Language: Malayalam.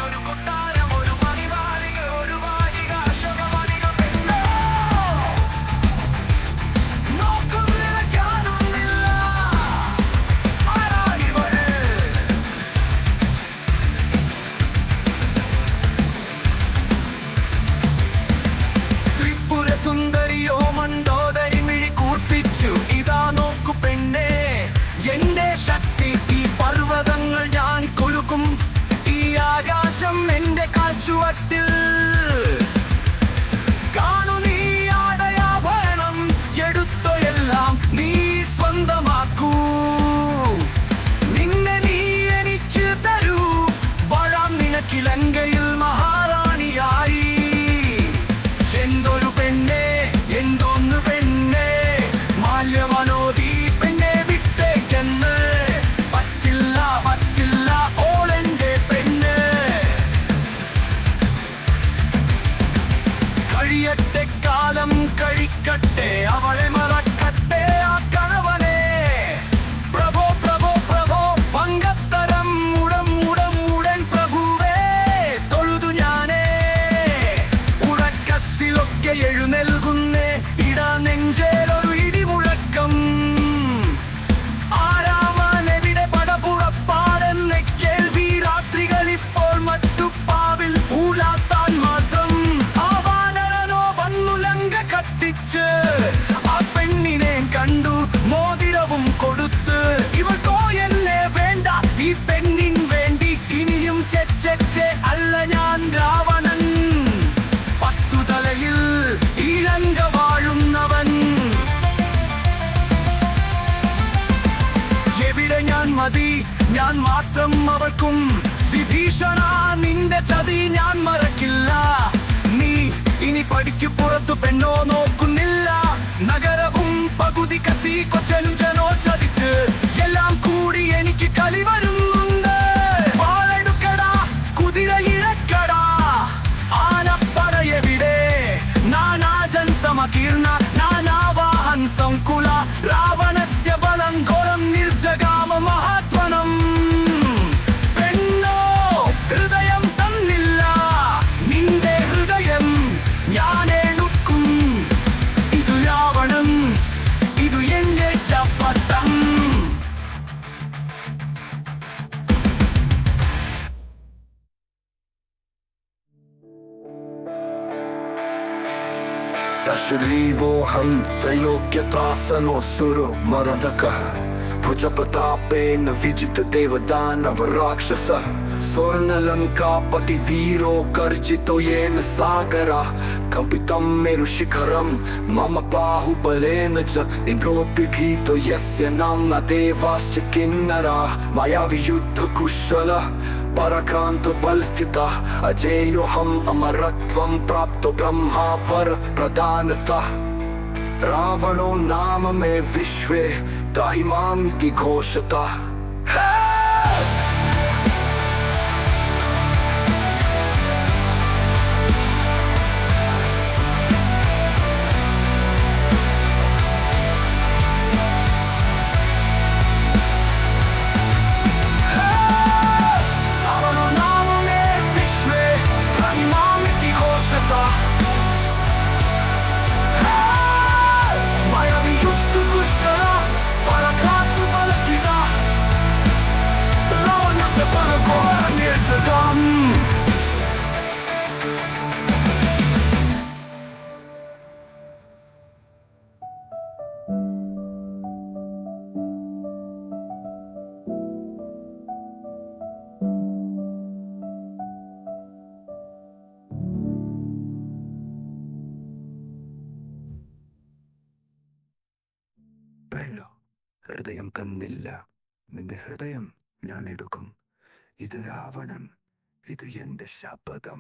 ഒരു കൊട്ടാരം, ഒരു മണിമാളിക, ഒരു വാടിക, ശവമണിക പെണ്ണോ. നോക്കുന്നില്ല, കാണുന്നില്ല, ആരാണിവള്? ത്രിപുര സുന്ദരിയോ മണ്ടോദരി മിഴി കൂർപ്പിച്ചു. ഇതാ നോക്കു പെണ്ണേ, എന്റെ ശക്തി. ഈ പർവ്വതങ്ങൾ ഞാൻ കുലുക്കും, ഈ ആകാശം എന്റെ കാൽച്ചുവട്ടിൽ. കാണു നീ ആടയാഭരണം, എടുത്തോ എല്ലാം നീ സ്വന്തമാക്കൂ. നിന്നെ നീ എനിക്ക് തരൂ, വാഴാം നിനക്കിലങ്കയിൽ മഹാറാണിയായി. എന്തൊരു പെണ്ണേ, എന്തോന്ന് പെണ്ണേ, മാല്യമനോദി പെണ്ണെ വിട്ടേക്കെന്ന്. പറ്റില്ല പറ്റില്ല, ഓളെന്റെ പെണ്ണ്. കഴിയട്ടെ കാലം കഴിക്കട്ടെ, അവളെ മറക്കട്ടെ ആ കണവനെ. പ്രഭോ പ്രഭോ പ്രഭോ, പങ്കത്തരം ഉടം ഉടം ഉടൻ പ്രഭുവേ തൊഴുതു ഞാനേ. ഉറക്കത്തിലൊക്കെ എഴുന്നേൽക്കുന്നേ, ഇടാ നെഞ്ചേലൊരു ഇടിമുഴക്കം. ആരാമനെവിടെ പടപുറപ്പാടെന്ന കേൾവി, രാത്രികളിപ്പോൾ മറ്റുപ്പാവിൽ ഊലാത്താൻ മാത്രം. ആ വാനരനോ വന്നു ലങ്ക കത്തിച്ച്, ആ പെണ്ണിനെ കണ്ടു മോതിരവും കൊടുത്ത്. ഇവൾക്കോ എന്നെ വേണ്ട, ഈ പെണ്ണിൻ വേണ്ടി ഇനിയും ചെച്ചെ അല്ല ഞാൻ രാവണൻ. പത്തുതലയിൽ ഈ ലങ്ക വാഴുന്നവൻ. എവിടെ ഞാൻ മതി, ഞാൻ മാത്രം അവൾക്കും. വിഭീഷണ നിന്റെ ചതി ഞാൻ മറക്കില്ല. നീ ഇനി പഠിക്കു പുറത്തു പെണ്ണോ നോക്കുന്നില്ല. നഗരവും പകുതി കത്തി, കൊച്ചനുജനോ ചതിച്ച്. എല്ലാം കൂടി എനിക്ക് കളി വരുന്നുണ്ട്. വാളെടുക്കടാ, കുതിര ഇറക്കടാ, ആനപ്പടയെവിടെ? നാനാജൻ സമകീർണ, നാനാവാഹൻ സംകുല. രാവണസ്യ ബലം ഘോരം നിർജഗാമ മഹാത്മനം. പെണ്ണോ ഹൃദയം തന്നില്ല, നിന്റെ ഹൃദയം ഞാൻ എടുക്കും. ഇതു രാവണം, ഇതു എന്റെ ശപഥം. दशग्रीवोऽहं त्रैलोक्यत्रासनोऽसुरो मरदकः भुजप्रतापेन विजितदेवदानवराक्षसः स्वर्णलङ्कापतिवीरो गर्जितो येन सागरः कम्पितं मेरुशिखरं मम बाहुबलेन च इन्द्रोऽपि भीतो यस्य नाम्ना देवाश्च किन्नराः मया वियुद्धकुशलः पराक्रान्तो बलस्थितः अजेयोऽहम् अमरत्वं प्राप्तो ब्रह्मावर प्रदानतः रावणो नाम मे विश्वे त्राहि मामिति घोषतः പെണ്ണോ ഹൃദയം തന്നില്ല, നിന്റെ ഹൃദയം ഞാൻ എടുക്കും. ഇത് രാവണൻ, ഇത് എന്റെ ശപഥം.